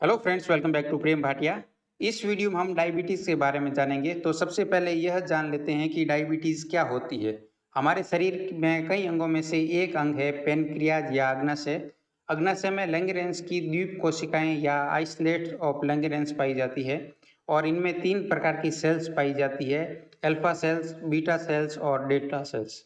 Hello friends, welcome back to Prem Bhatia. इस video में हम डायबिटीज़ के बारे में जानेंगे। तो सबसे पहले यह जान लेते हैं कि डायबिटीज़ क्या होती है। हमारे शरीर में कई अंगों में से एक अंग है पेनक्रियाज या अग्नाशय। अग्नाशय में लैंगरेंस की द्वीप कोशिकाएं या आइसलेट ऑफ लैंगरेंस पाई जाती है और इनमें तीन प्रकार की सेल्स पाई जाती है: अल्फा सेल्स, बीटा सेल्स और डेल्टा सेल्स।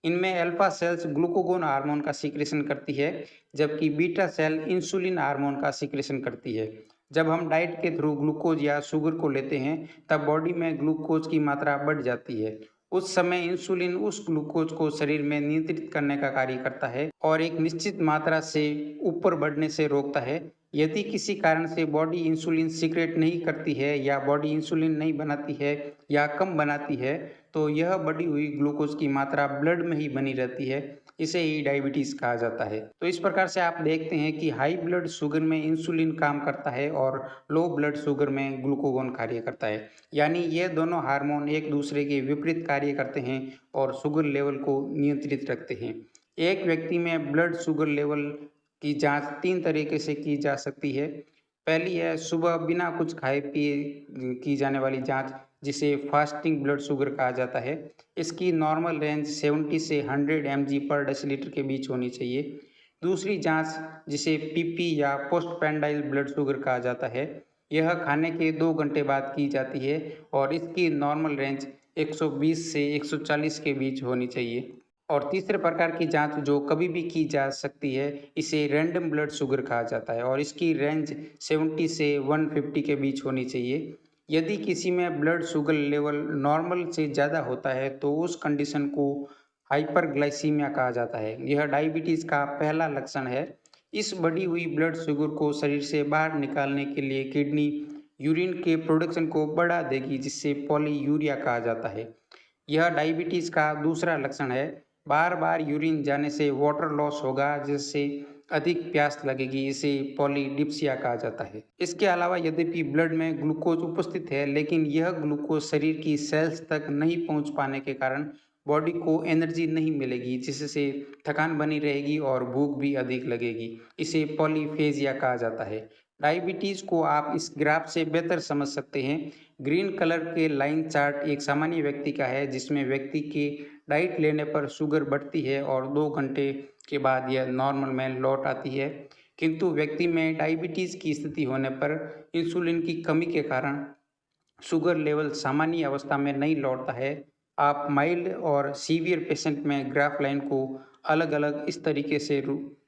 इनमें अल्फा सेल्स ग्लूकागोन हार्मोन का सीक्रेशन करती है, जबकि बीटा सेल इंसुलिन हार्मोन का सीक्रेशन करती है। जब हम डाइट के थ्रू ग्लूकोज या शुगर को लेते हैं, तब बॉडी में ग्लूकोज की मात्रा बढ़ जाती है। उस समय इंसुलिन उस ग्लूकोज को शरीर में नियंत्रित करने का कार्य करता है और एक निश्चित मात्रा से ऊपर बढ़ने से रोकता है। यदि किसी कारण से बॉडी इंसुलिन सीक्रेट नहीं करती है या बॉडी इंसुलिन नहीं बनाती है या कम बनाती है, तो यह बढ़ी हुई ग्लूकोज की मात्रा ब्लड में ही बनी रहती है। इसे ही डायबिटीज़ कहा जाता है। तो इस प्रकार से आप देखते हैं कि हाई ब्लड शुगर में इंसुलिन काम करता है और लो ब्लड शुगर में ग्लूकागोन कार्य करता है। यानी ये दोनों हार्मोन एक दूसरे के विपरीत कार्य करते हैं और शुगर लेवल को नियंत्रित रखते हैं। एक व्यक्ति में ब्लड शुगर लेवल की जांच 3 तरीके से की जा सकती है। पहली है सुबह बिना कुछ खाए पिए की जाने वाली जांच, जिसे फास्टिंग ब्लड शुगर कहा जाता है। इसकी नॉर्मल रेंज 70 से 100 mg पर डेसीलीटर के बीच होनी चाहिए। दूसरी जांच, जिसे पीपी या पोस्टपैंडाइल ब्लड शुगर कहा जाता है, यह खाने के 2 घंटे बाद की जाती है और इसकी नॉर्मल रेंज 120 से 140 के बीच होनी चाहिए। और तीसरे प्रकार की जांच जो कभी भी की जा सकती है, इसे रैंडम ब्लड शुगर कहा जाता है और इसकी रेंज 70 से 150 के बीच होनी चाहिए। यदि किसी में ब्लड शुगर लेवल नॉर्मल से ज़्यादा होता है, तो उस कंडीशन को हाइपरग्लाइसीमिया कहा जाता है। यह डायबिटीज़ का पहला लक्षण है। इस बढ़ी हुई ब्लड शुगर को शरीर से बाहर निकालने के लिए किडनी यूरिन के प्रोडक्शन को बढ़ा देगी, जिससे पॉलीयूरिया कहा जाता है। यह डायबिटीज़ का दूसरा लक्षण है। बार बार यूरिन जाने से वाटर लॉस होगा, जिससे अधिक प्यास लगेगी। इसे पॉलीडिप्सिया कहा जाता है। इसके अलावा यद्यपि ब्लड में ग्लूकोज उपस्थित है, लेकिन यह ग्लूकोज शरीर की सेल्स तक नहीं पहुंच पाने के कारण बॉडी को एनर्जी नहीं मिलेगी, जिससे थकान बनी रहेगी और भूख भी अधिक लगेगी। इसे पॉलीफेजिया कहा जाता है। डायबिटीज़ को आप इस ग्राफ से बेहतर समझ सकते हैं। ग्रीन कलर के लाइन चार्ट एक सामान्य व्यक्ति का है, जिसमें व्यक्ति के डाइट लेने पर शुगर बढ़ती है और 2 घंटे के बाद यह नॉर्मल में लौट आती है। किंतु व्यक्ति में डायबिटीज़ की स्थिति होने पर इंसुलिन की कमी के कारण शुगर लेवल सामान्य अवस्था में नहीं लौटता है। आप माइल्ड और सीवियर पेशेंट में ग्राफ लाइन को अलग-अलग इस तरीके से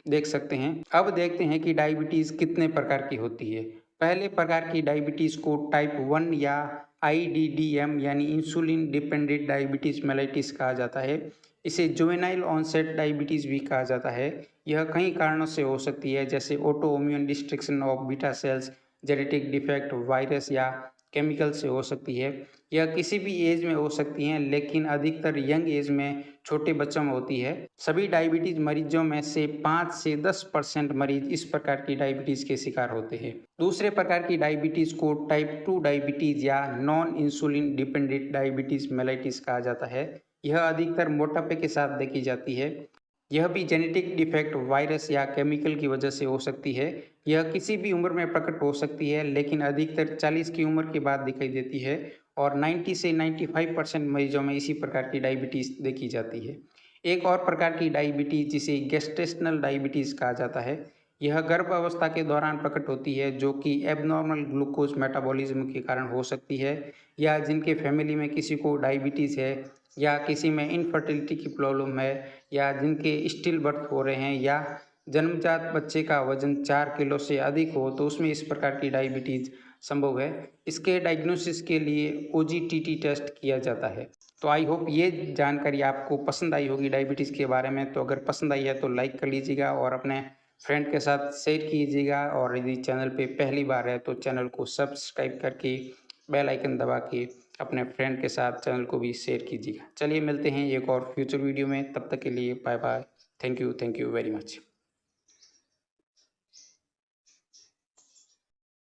देख सकते हैं। अब देखते हैं कि डायबिटीज़ कितने प्रकार की होती है। पहले प्रकार की डायबिटीज़ को टाइप 1 या आईडीडीएम यानी इंसुलिन डिपेंडेंट डायबिटीज़ मेलाइटिस कहा जाता है। इसे जुवेनाइल ऑनसेट डायबिटीज़ भी कहा जाता है। यह कई कारणों से हो सकती है, जैसे auto immune destruction of beta cells, genetic defect, virus या केमिकल से हो सकती है। यह किसी भी एज में हो सकती हैं, लेकिन अधिकतर यंग एज में छोटे बच्चों में होती है। सभी डायबिटीज़ मरीजों में से 5 से 10% मरीज इस प्रकार की डायबिटीज़ के शिकार होते हैं। दूसरे प्रकार की डायबिटीज़ को टाइप 2 डायबिटीज़ या non insulin dependent diabetes mellitus कहा जाता है। यह अधिकतर मोटापे के साथ देखी जाती है। यह भी जेनेटिक डिफेक्ट, वायरस या केमिकल की वजह से हो सकती है। यह किसी भी उम्र में प्रकट हो सकती है, लेकिन अधिकतर 40 की उम्र के बाद दिखाई देती है और 90 से 95% मरीजों में इसी प्रकार की डायबिटीज़ देखी जाती है। एक और प्रकार की डायबिटीज़, जिसे गेस्टेशनल डायबिटीज़ कहा जाता है, यह गर्भावस्था के दौरान प्रकट होती है, जो कि एबनॉर्मल ग्लूकोज मेटाबॉलिज्म के कारण हो सकती है, या जिनके फैमिली में किसी को डायबिटीज़ है, या किसी में इनफर्टिलिटी की प्रॉब्लम है, या जिनके स्टिल बर्थ हो रहे हैं, या जन्मजात बच्चे का वजन 4 किलो से अधिक हो, तो उसमें इस प्रकार की डायबिटीज़ संभव है। इसके डायग्नोसिस के लिए ओजीटीटी टेस्ट किया जाता है। तो आई होप ये जानकारी आपको पसंद आई होगी डायबिटीज़ के बारे में। तो अगर पसंद आई है तो लाइक कर लीजिएगा और अपने फ्रेंड के साथ शेयर कीजिएगा, और यदि चैनल पे पहली बार है तो चैनल को सब्सक्राइब करके बेल आइकन दबा के अपने फ्रेंड के साथ चैनल को भी शेयर कीजिएगा। चलिए मिलते हैं एक और फ्यूचर वीडियो में, तब तक के लिए bye bye. Thank you very much.